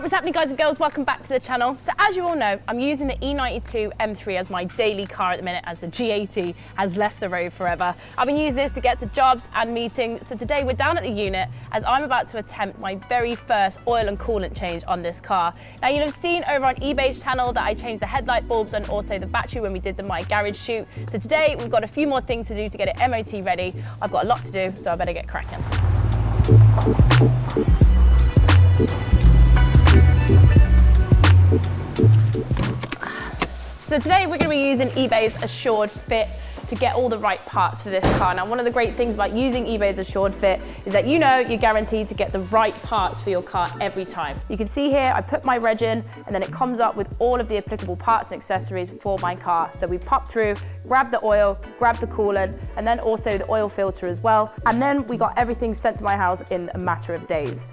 What's happening, guys and girls? Welcome back to the channel. So as you all know, I'm using the E92 M3 as my daily car at the minute, as the G80 has left the road forever. I've been using this to get to jobs and meetings. So today we're down at the unit as I'm about to attempt my very first oil and coolant change on this car. Now, you'll have seen over on eBay's channel that I changed the headlight bulbs and also the battery when we did the My Garage shoot. So today we've got a few more things to do to get it MOT ready. I've got a lot to do, so I better get cracking. So today we're going to be using eBay's Assured Fit to get all the right parts for this car. Now, one of the great things about using eBay's Assured Fit is that you know you're guaranteed to get the right parts for your car every time. You can see here I put my reg in and then it comes up with all of the applicable parts and accessories for my car. So we pop through, grab the oil, grab the coolant, and then also the oil filter as well. And then we got everything sent to my house in a matter of days.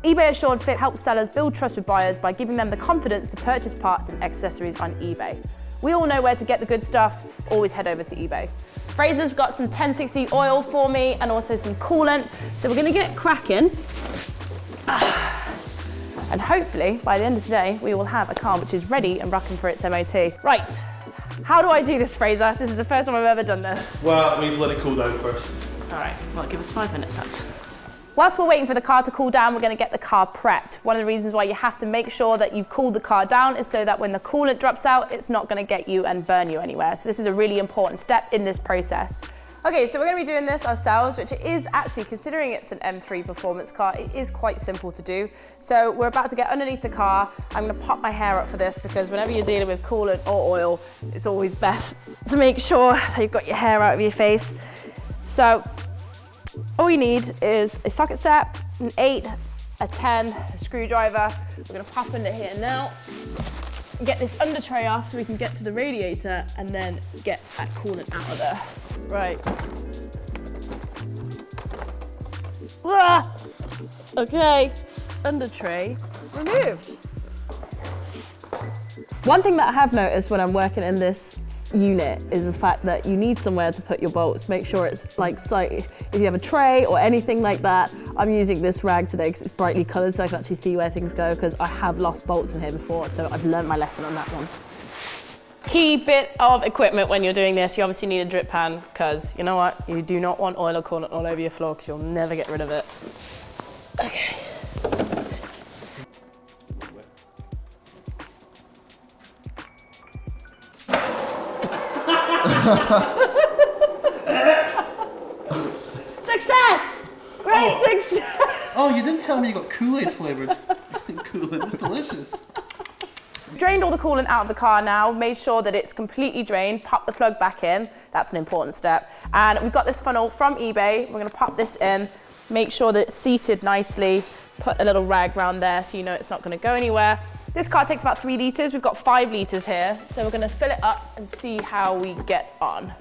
eBay Assured Fit helps sellers build trust with buyers by giving them the confidence to purchase parts and accessories on eBay. We all know where to get the good stuff, always head over to eBay. Fraser's got some 1060 oil for me and also some coolant. So we're gonna get cracking. And hopefully by the end of today, we will have a car which is ready and rocking for its MOT. Right, how do I do this, Fraser? This is the first time I've ever done this. Well, we've let it cool down first. All right, well, give us 5 minutes, lads. Whilst we're waiting for the car to cool down, we're going to get the car prepped. One of the reasons why you have to make sure that you've cooled the car down is so that when the coolant drops out, it's not going to get you and burn you anywhere. So this is a really important step in this process. Okay, so we're going to be doing this ourselves, which is actually, considering it's an M3 performance car, it is quite simple to do. So we're about to get underneath the car. I'm going to pop my hair up for this because whenever you're dealing with coolant or oil, it's always best to make sure that you've got your hair out of your face. So all you need is a socket set, an 8, a 10, a screwdriver. We're gonna pop under here now, get this under tray off so we can get to the radiator and then get that coolant out of there. Right. Okay, under tray removed. One thing that I have noticed when I'm working in this unit is the fact that you need somewhere to put your bolts. Make sure it's like, so if you have a tray or anything like that, I'm using this rag today because it's brightly coloured so I can actually see where things go, because I have lost bolts in here before, so I've learned my lesson on that one. Key bit of equipment when you're doing this, you obviously need a drip pan, because you know what, you do not want oil or coolant all over your floor because you'll never get rid of it. Okay. Success! Great success! Oh, you didn't tell me you got Kool-Aid flavoured. Coolant is delicious. Drained all the coolant out of the car now, made sure that it's completely drained, pop the plug back in. That's an important step. And we've got this funnel from eBay. We're gonna pop this in, make sure that it's seated nicely, put a little rag around there so you know it's not gonna go anywhere. This car takes about 3 litres. We've got 5 litres here. So we're gonna fill it up and see how we get on.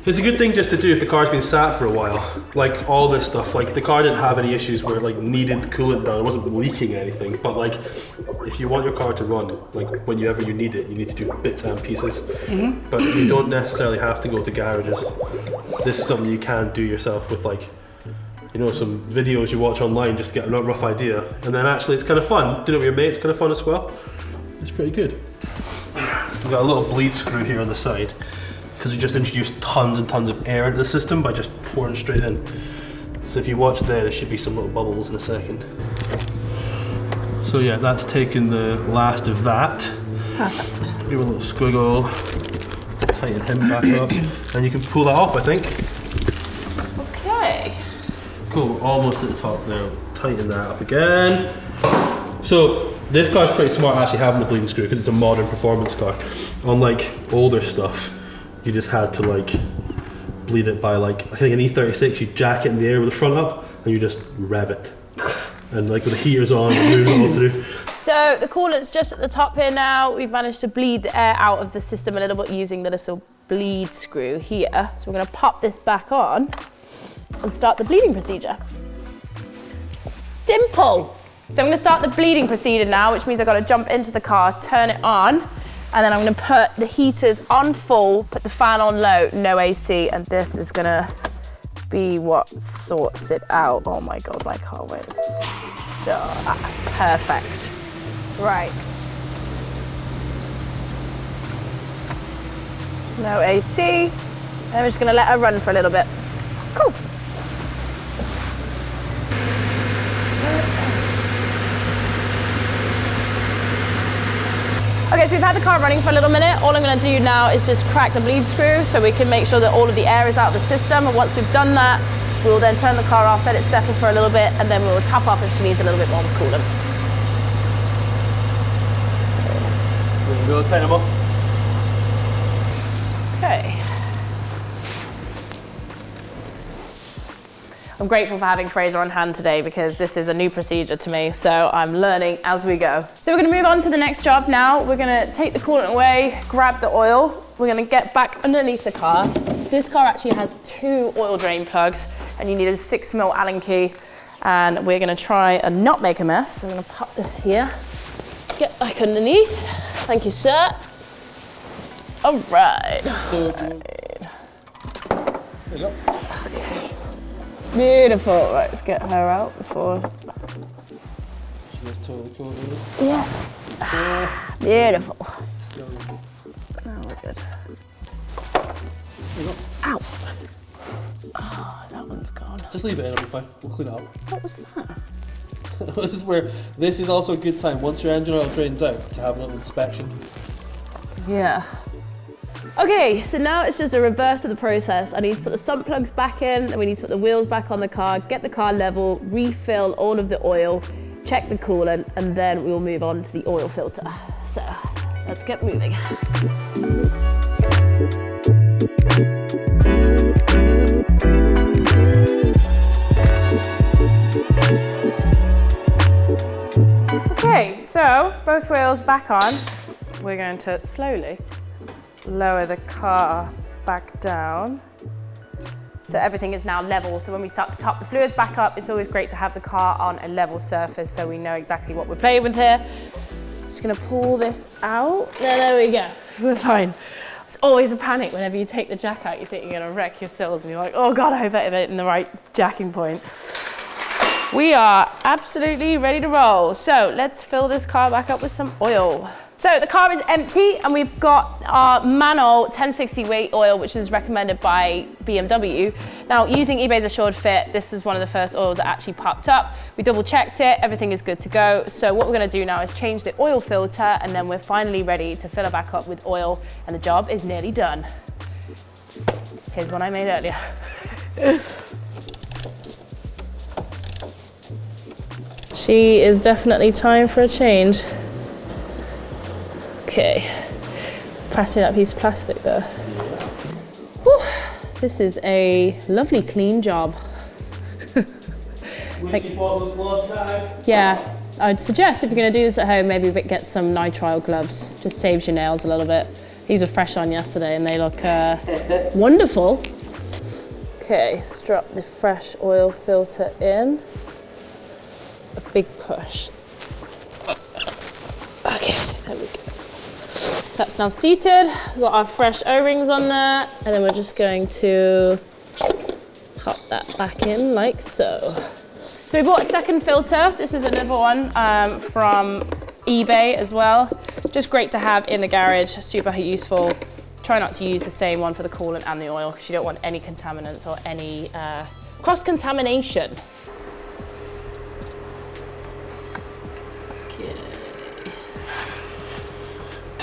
It's a good thing just to do if the car's been sat for a while. Like all this stuff, like the car didn't have any issues where it like needed coolant down, it wasn't leaking anything. But like, if you want your car to run, like whenever you need it, you need to do bits and pieces. But you don't necessarily have to go to garages. This is something you can do yourself with like, you know, some videos you watch online just to get a rough idea. And then actually it's kind of fun. Doing it with your mates, kind of fun as well. It's pretty good. We've got a little bleed screw here on the side, because we just introduced tons and tons of air into the system by just pouring straight in. So if you watch there should be some little bubbles in a second. So yeah, that's taken the last of that. Perfect. Give a little squiggle, tighten him back up, and you can pull that off, I think. Okay. Cool, almost at the top now. Tighten that up again. So this car's pretty smart actually having the bleeding screw because it's a modern performance car. Unlike older stuff, you just had to like bleed it by like, I think an E36, you jack it in the air with the front up and you just rev it. And like with the heaters on, it moves all through. So the coolant's just at the top here now. We've managed to bleed the air out of the system a little bit using the little bleed screw here. So we're gonna pop this back on and start the bleeding procedure. Simple. So I'm gonna start the bleeding procedure now, which means I've got to jump into the car, turn it on, And then I'm gonna put the heaters on full, put the fan on low, no AC, and this is gonna be what sorts it out. Oh my God, my car was perfect. Right. No AC. And we're just gonna let her run for a little bit. Cool. Okay, so we've had the car running for a little minute. All I'm gonna do now is just crack the bleed screw so we can make sure that all of the air is out of the system. And once we've done that, we'll then turn the car off, let it settle for a little bit, and then we'll top up if she needs a little bit more coolant. There you go, tighten them up. Okay. I'm grateful for having Fraser on hand today because this is a new procedure to me, so I'm learning as we go. So we're gonna move on to the next job now. We're gonna take the coolant away, grab the oil. We're gonna get back underneath the car. This car actually has 2 oil drain plugs and you need a 6mm Allen key. And we're gonna try and not make a mess. So I'm gonna pop this here. Get back underneath. Thank you, sir. All right. So, there you go. Okay. Beautiful. Right, let's get her out before. She was totally cool with it. Yeah. Beautiful. Now we're good. There you go. Ow. Oh, that one's gone. Just leave it in, it'll be fine. We'll clean it up. What was that? This is also a good time, once your engine oil drains out, to have a little inspection. Yeah. Okay, so now it's just a reverse of the process. I need to put the sump plugs back in, and we need to put the wheels back on the car, get the car level, refill all of the oil, check the coolant, and then we will move on to the oil filter. So let's get moving. Okay, so both wheels back on. We're going to slowly lower the car back down. So everything is now level. So when we start to top the fluids back up, it's always great to have the car on a level surface so we know exactly what we're playing with here. Just gonna pull this out. There we go, we're fine. It's always a panic whenever you take the jack out, you think you're gonna wreck your sills and you're like, oh God, I hope I hit it in the right jacking point. We are absolutely ready to roll. So let's fill this car back up with some oil. So the car is empty and we've got our Manol 1060 weight oil, which is recommended by BMW. Now, using eBay's Assured Fit, this is one of the first oils that actually popped up. We double checked it, everything is good to go. So what we're gonna do now is change the oil filter and then we're finally ready to fill it back up with oil and the job is nearly done. Here's one I made earlier. She is definitely time for a change. Okay, pass me that piece of plastic there. Whew. This is a lovely clean job. Yeah, I'd suggest if you're going to do this at home, maybe get some nitrile gloves. Just saves your nails a little bit. These were fresh on yesterday and they look wonderful. Okay, let's drop the fresh oil filter in. A big push. Okay, there we go. So that's now seated. We've got our fresh O-rings on there, and then we're just going to pop that back in like so. So we bought a second filter. This is another one from eBay as well. Just great to have in the garage, super useful. Try not to use the same one for the coolant and the oil because you don't want any contaminants or any cross-contamination.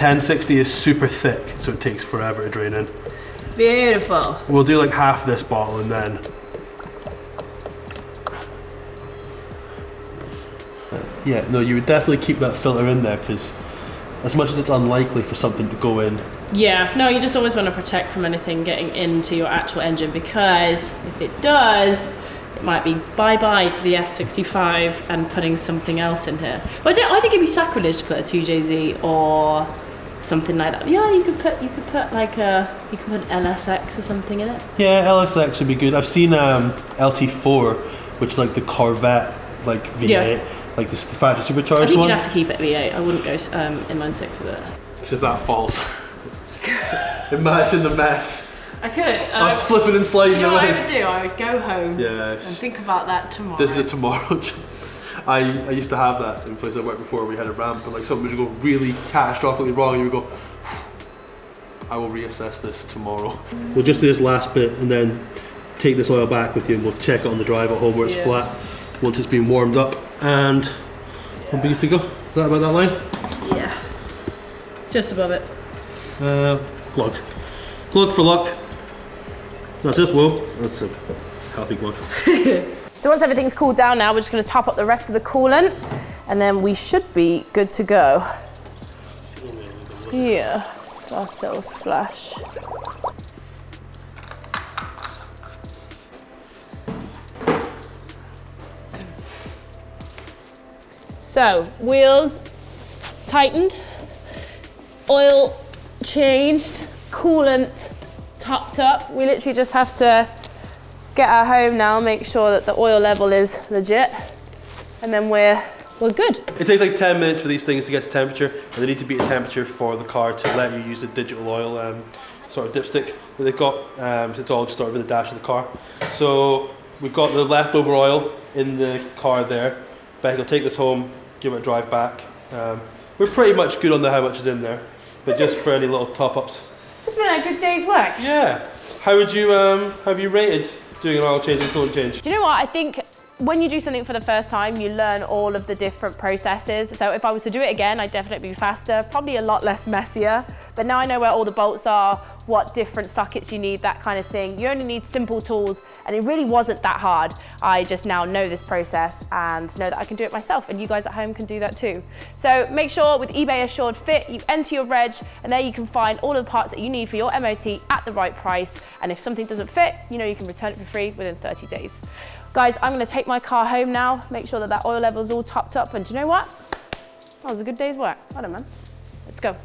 1060 is super thick, so it takes forever to drain in. Beautiful. We'll do like half this bottle and then. Yeah, no, you would definitely keep that filter in there because as much as it's unlikely for something to go in. Yeah, no, you just always want to protect from anything getting into your actual engine because if it does, it might be bye-bye to the S65 and putting something else in here. But I think it'd be sacrilege to put a 2JZ or something like that. Yeah, you could put like you could put an LSX or something in it. Yeah, LSX would be good. I've seen LT4, which is like the Corvette like V8. Yeah. like the factory supercharged one. I think you'd have to keep it V8. I wouldn't go inline 6 with it. Because if that falls, imagine the mess. I could. I was slipping and sliding. Do you know what I would do? I would go home and think about that tomorrow. This is a tomorrow job. I used to have that in a place I worked before. We had a ramp, and like something would go really catastrophically wrong, and you would go, I will reassess this tomorrow. We'll just do this last bit and then take this oil back with you, and we'll check it on the drive at home where it's flat once it's been warmed up, and we'll be good to go. Is that about that line? Yeah. Just above it. Plug. Plug for luck. That's it, whoa. That's a healthy plug. So once everything's cooled down now, we're just going to top up the rest of the coolant, and then we should be good to go. Yeah, last little splash. So, wheels tightened, oil changed, coolant topped up. We literally just have to get our home now, make sure that the oil level is legit, and then we're good. It takes like 10 minutes for these things to get to temperature, and they need to be at temperature for the car to let you use the digital oil sort of dipstick that they've got. So it's all just sort of in the dash of the car. So we've got the leftover oil in the car there. Becky will take this home, give it a drive back. We're pretty much good on how much is in there, but just for any little top-ups. It's been a good day's work. Yeah. How would you have you rated doing an oil change and coolant change? Do you know what? I think when you do something for the first time, you learn all of the different processes. So if I was to do it again, I'd definitely be faster, probably a lot less messier. But now I know where all the bolts are, what different sockets you need, that kind of thing. You only need simple tools, and it really wasn't that hard. I just now know this process and know that I can do it myself, and you guys at home can do that too. So make sure with eBay Assured Fit, you enter your reg, and there you can find all of the parts that you need for your MOT at the right price. And if something doesn't fit, you know you can return it for free within 30 days. Guys, I'm gonna take my car home now, make sure that that oil level is all topped up, and do you know what? That was a good day's work. I don't know, man. Let's go.